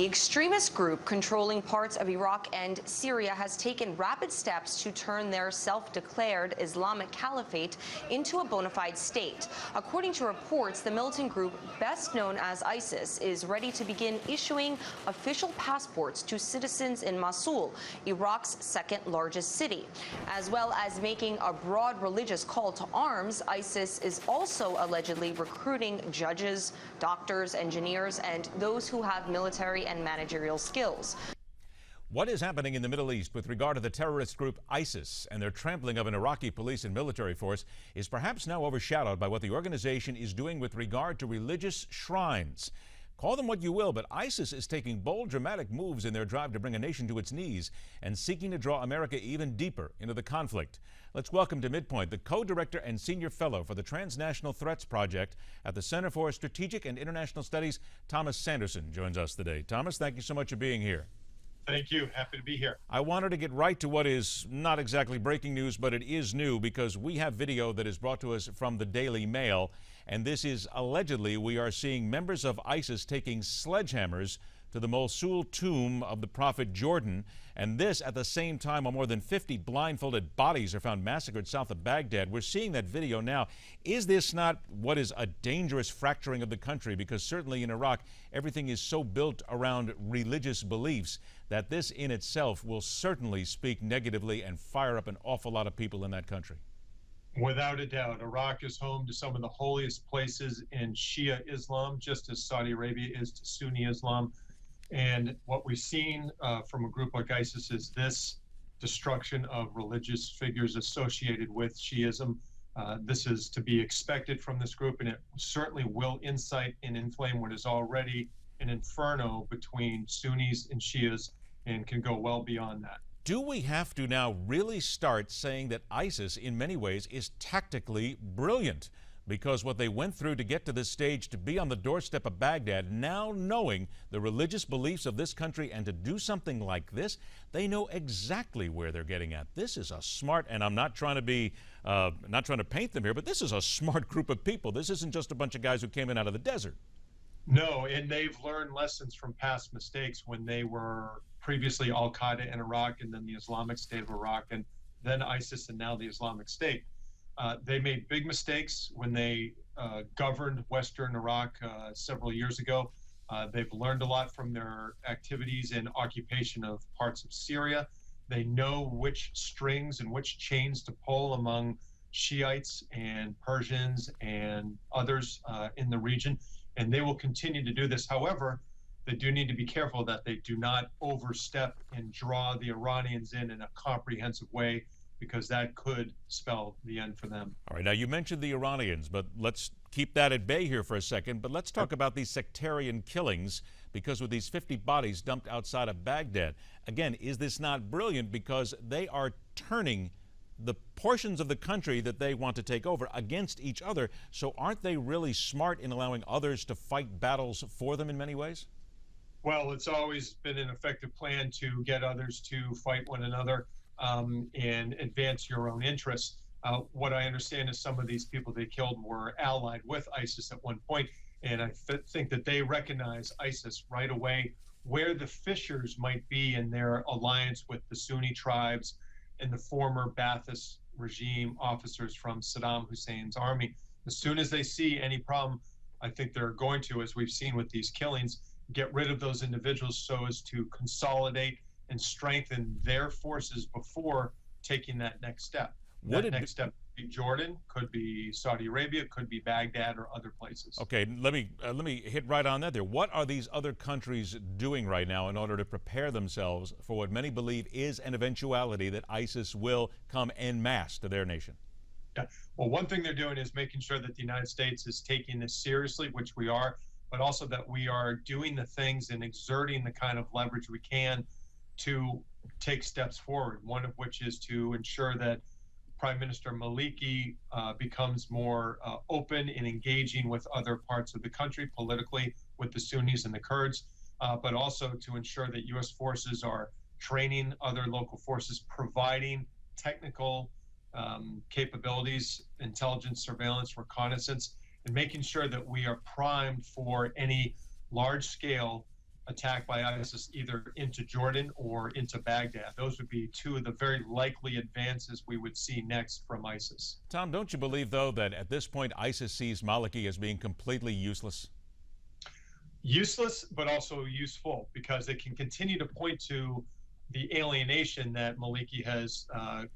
The extremist group controlling parts of Iraq and Syria has taken rapid steps to turn their self-declared Islamic Caliphate into a bona fide state. According to reports, the militant group, best known as ISIS, is ready to begin issuing official passports to citizens in Mosul, Iraq's second largest city. As well as making a broad religious call to arms, ISIS is also allegedly recruiting judges, doctors, engineers, and those who have military and managerial skills. What is happening in the Middle East with regard to the terrorist group ISIS and their trampling of an Iraqi police and military force is perhaps now overshadowed by what the organization is doing with regard to religious shrines. Call them what you will, but ISIS is taking bold, dramatic moves in their drive to bring a nation to its knees and seeking to draw America even deeper into the conflict. Let's welcome to MidPoint the co-director and senior fellow for the Transnational Threats Project at the Center for Strategic and International Studies. Thomas Sanderson joins us today. Thomas, thank you so much for being here. Thank you. Happy to be here. I wanted to get right to what is not exactly breaking news, but it is new because we have video that is brought to us from the Daily Mail. And this is allegedly, we are seeing members of ISIS taking sledgehammers to the Mosul tomb of the prophet Jordan. And this at the same time while more than 50 blindfolded bodies are found massacred south of Baghdad. We're seeing that video now. Is this not what is a dangerous fracturing of the country? Because certainly in Iraq, everything is so built around religious beliefs that this in itself will certainly speak negatively and fire up an awful lot of people in that country. Without a doubt, Iraq is home to some of the holiest places in Shia Islam, just as Saudi Arabia is to Sunni Islam. And what we've seen from a group like ISIS is this destruction of religious figures associated with Shiism. This is to be expected from this group, and it certainly will incite and inflame what is already an inferno between Sunnis and Shias and can go well beyond that. Do we have to now really start saying that ISIS, in many ways, is tactically brilliant? Because what they went through to get to this stage, to be on the doorstep of Baghdad, now knowing the religious beliefs of this country and to do something like this, they know exactly where they're getting at. This is a smart, and I'm not trying to be, not trying to paint them here, but this is a smart group of people. This isn't just a bunch of guys who came in out of the desert. No, and they've learned lessons from past mistakes when they were previously Al-Qaeda in Iraq and then the Islamic State of Iraq and then ISIS and now the Islamic State. They made big mistakes when they governed Western Iraq several years ago. They've learned a lot from their activities in occupation of parts of Syria. They know which strings and which chains to pull among Shiites and Persians and others in the region, and they will continue to do this. However, they do need to be careful that they do not overstep and draw the Iranians in a comprehensive way, because that could spell the end for them. All right, now you mentioned the Iranians, but let's keep that at bay here for a second. But let's talk about these sectarian killings, because with these 50 bodies dumped outside of Baghdad, again, is this not brilliant? Because they are turning the portions of the country that they want to take over against each other. So aren't they really smart in allowing others to fight battles for them in many ways? Well, it's always been an effective plan to get others to fight one another and advance your own interests. What I understand is some of these people they killed were allied with ISIS at one point, and I think that they recognize ISIS right away, where the fissures might be in their alliance with the Sunni tribes and the former Ba'athist regime officers from Saddam Hussein's army. As soon as they see any problem, I think they're going to, as we've seen with these killings, get rid of those individuals so as to consolidate and strengthen their forces before taking that next step. That next step could be Jordan, could be Saudi Arabia, could be Baghdad or other places. Okay, let me hit right on that there. What are these other countries doing right now in order to prepare themselves for what many believe is an eventuality that ISIS will come en masse to their nation? Yeah. Well, one thing they're doing is making sure that the United States is taking this seriously, which we are, but also that we are doing the things and exerting the kind of leverage we can to take steps forward, one of which is to ensure that Prime Minister Maliki becomes more open and engaging with other parts of the country politically, with the Sunnis and the Kurds, but also to ensure that U.S. forces are training other local forces, providing technical capabilities, intelligence, surveillance, reconnaissance, and making sure that we are primed for any large-scale attack by ISIS either into Jordan or into Baghdad. Those would be two of the very likely advances we would see next from ISIS. Tom, don't you believe, though, that at this point ISIS sees Maliki as being completely useless? Useless, but also useful, because it can continue to point to the alienation that Maliki has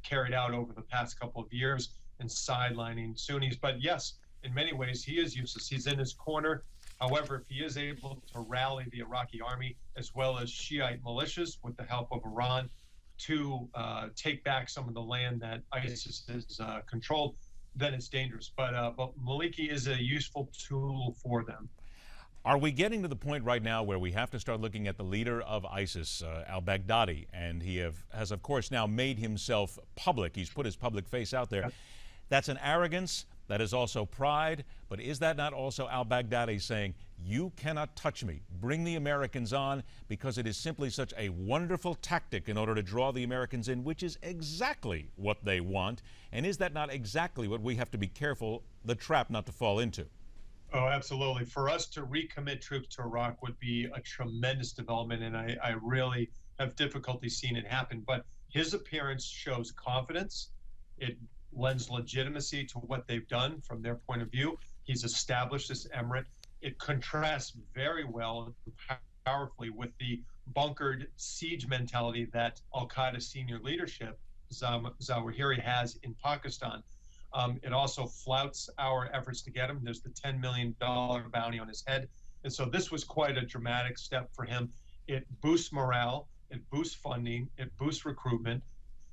carried out over the past couple of years and sidelining Sunnis. But yes, in many ways, he is useless. He's in his corner. However, if he is able to rally the Iraqi army as well as Shiite militias with the help of Iran to take back some of the land that ISIS has controlled, then it's dangerous. But Maliki is a useful tool for them. Are we getting to the point right now where we have to start looking at the leader of ISIS, al Baghdadi, and he has, of course, now made himself public. He's put his public face out there. Yep. That's an arrogance. That is also pride. But is that not also al Baghdadi saying, you cannot touch me, bring the Americans on, because it is simply such a wonderful tactic in order to draw the Americans in, which is exactly what they want? And is that not exactly what we have to be careful, the trap not to fall into? Oh, absolutely. For us to recommit troops to Iraq would be a tremendous development, and I really have difficulty seeing it happen. But his appearance shows confidence. It lends legitimacy to what they've done from their point of view. He's established this emirate. It contrasts very well, powerfully, with the bunkered siege mentality that al-Qaeda senior leadership, Zawahiri, has in Pakistan. It also flouts our efforts to get him. There's the $10 million bounty on his head. And so this was quite a dramatic step for him. It boosts morale, it boosts funding, it boosts recruitment.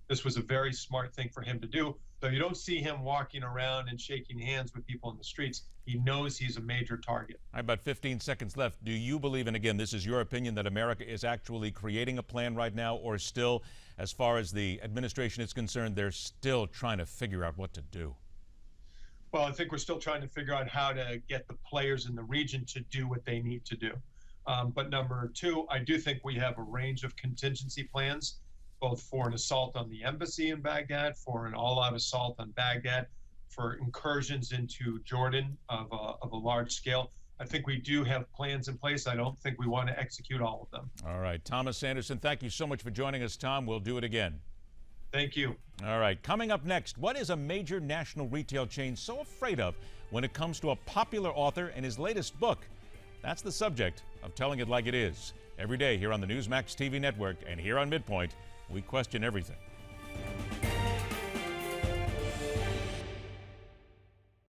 This was a very smart thing for him to do. Though you don't see him walking around and shaking hands with people in the streets. He knows he's a major target. All right, about 15 seconds left. Do you believe, and again, this is your opinion, that America is actually creating a plan right now, or still, as far as the administration is concerned, they're still trying to figure out what to do? Well, I think we're still trying to figure out how to get the players in the region to do what they need to do. But number two, I do think we have a range of contingency plans, both for an assault on the embassy in Baghdad, for an all-out assault on Baghdad, for incursions into Jordan of a large scale. I think we do have plans in place. I don't think we want to execute all of them. All right. Thomas Sanderson, thank you so much for joining us, Tom. We'll do it again. Thank you. All right. Coming up next, what is a major national retail chain so afraid of when it comes to a popular author and his latest book? That's the subject of Telling It Like It Is. Every day here on the Newsmax TV network and here on MidPoint, we question everything.